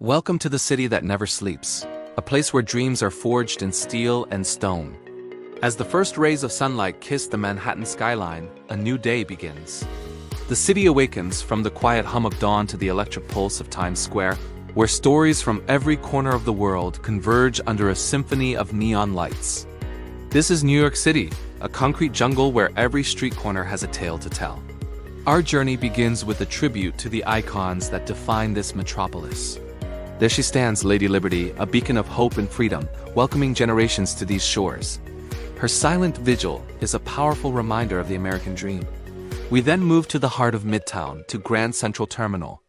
Welcome to the city that never sleeps, a place where dreams are forged in steel and stone. As the first rays of sunlight kiss the Manhattan skyline, a new day begins. The city awakens from the quiet hum of dawn to the electric pulse of Times Square, where stories from every corner of the world converge under a symphony of neon lights. This is New York City, a concrete jungle where every street corner has a tale to tell. Our journey begins with a tribute to the icons that define this metropolis. There she stands, Lady Liberty, a beacon of hope and freedom, welcoming generations to these shores. Her silent vigil is a powerful reminder of the American dream. We then move to the heart of Midtown, to Grand Central Terminal.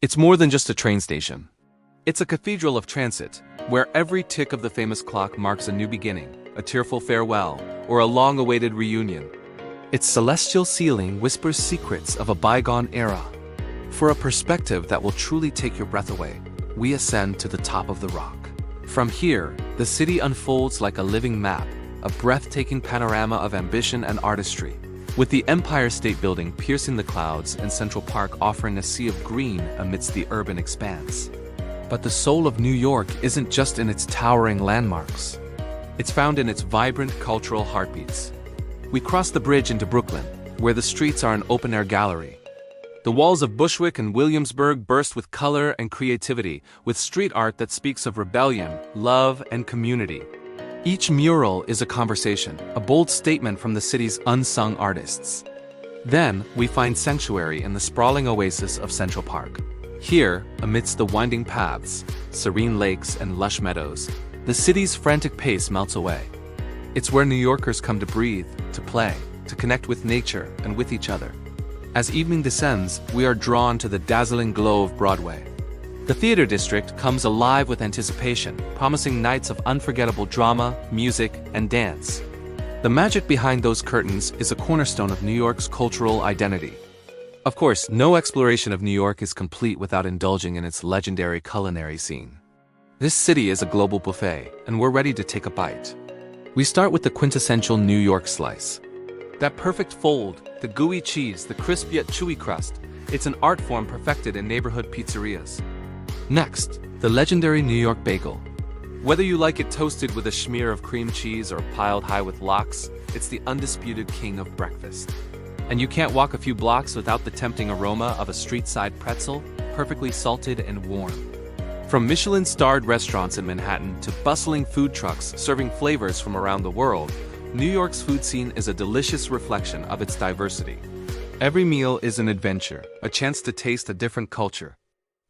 It's more than just a train station. It's a cathedral of transit, where every tick of the famous clock marks a new beginning, a tearful farewell, or a long-awaited reunion. Its celestial ceiling whispers secrets of a bygone era. For a perspective that will truly take your breath away, we ascend to the top of the rock. From here, the city unfolds like a living map, a breathtaking panorama of ambition and artistry, with the Empire State Building piercing the clouds and Central Park offering a sea of green amidst the urban expanse. But the soul of New York isn't just in its towering landmarks. It's found in its vibrant cultural heartbeats. We cross the bridge into Brooklyn, where the streets are an open-air gallery. The walls of Bushwick and Williamsburg burst with color and creativity, with street art that speaks of rebellion, love, and community. Each mural is a conversation, a bold statement from the city's unsung artists. Then, we find sanctuary in the sprawling oasis of Central Park. Here, amidst the winding paths, serene lakes, and lush meadows, the city's frantic pace melts away. It's where New Yorkers come to breathe, to play, to connect with nature and with each other. As evening descends, we are drawn to the dazzling glow of Broadway. The theater district comes alive with anticipation, promising nights of unforgettable drama, music, and dance. The magic behind those curtains is a cornerstone of New York's cultural identity. Of course, no exploration of New York is complete without indulging in its legendary culinary scene. This city is a global buffet, and we're ready to take a bite. We start with the quintessential New York slice. That perfect fold, the gooey cheese, the crisp yet chewy crust, it's an art form perfected in neighborhood pizzerias. Next, the legendary New York bagel. Whether you like it toasted with a smear of cream cheese or piled high with lox, it's the undisputed king of breakfast. And you can't walk a few blocks without the tempting aroma of a street-side pretzel, perfectly salted and warm. From Michelin-starred restaurants in Manhattan to bustling food trucks serving flavors from around the world, New York's food scene is a delicious reflection of its diversity. Every meal is an adventure, a chance to taste a different culture.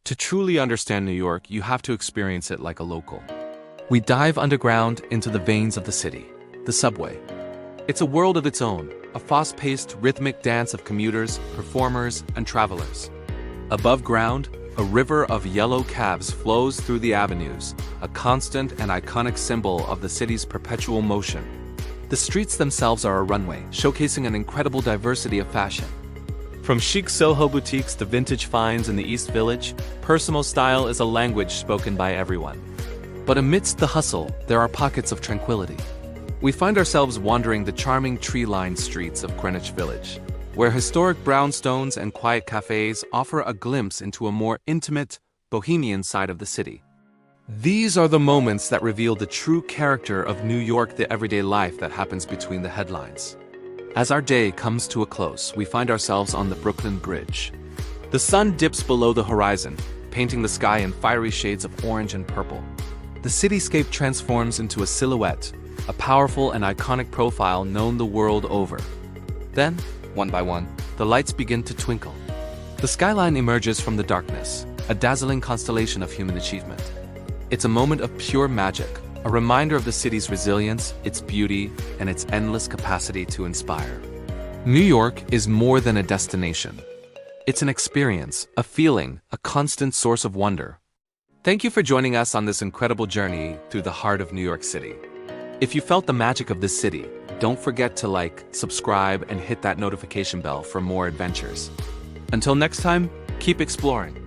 To truly understand New York, you have to experience it like a local. We dive underground into the veins of the city, the subway. It's a world of its own, a fast-paced, rhythmic dance of commuters, performers, and travelers. Above ground, a river of yellow cabs flows through the avenues, a constant and iconic symbol of the city's perpetual motion. The streets themselves are a runway, showcasing an incredible diversity of fashion. From chic Soho boutiques to vintage finds in the East Village, personal style is a language spoken by everyone. But amidst the hustle, there are pockets of tranquility. We find ourselves wandering the charming tree-lined streets of Greenwich Village, where historic brownstones and quiet cafes offer a glimpse into a more intimate, bohemian side of the city. These are the moments that reveal the true character of New York, the everyday life that happens between the headlines. As our day comes to a close, we find ourselves on the Brooklyn Bridge. The sun dips below the horizon, painting the sky in fiery shades of orange and purple. The cityscape transforms into a silhouette, a powerful and iconic profile known the world over. Then, one by one, the lights begin to twinkle. The skyline emerges from the darkness, a dazzling constellation of human achievement. It's a moment of pure magic, a reminder of the city's resilience, its beauty, and its endless capacity to inspire. New York is more than a destination. It's an experience, a feeling, a constant source of wonder. Thank you for joining us on this incredible journey through the heart of New York City. If you felt the magic of this city, don't forget to like, subscribe, and hit that notification bell for more adventures. Until next time, keep exploring.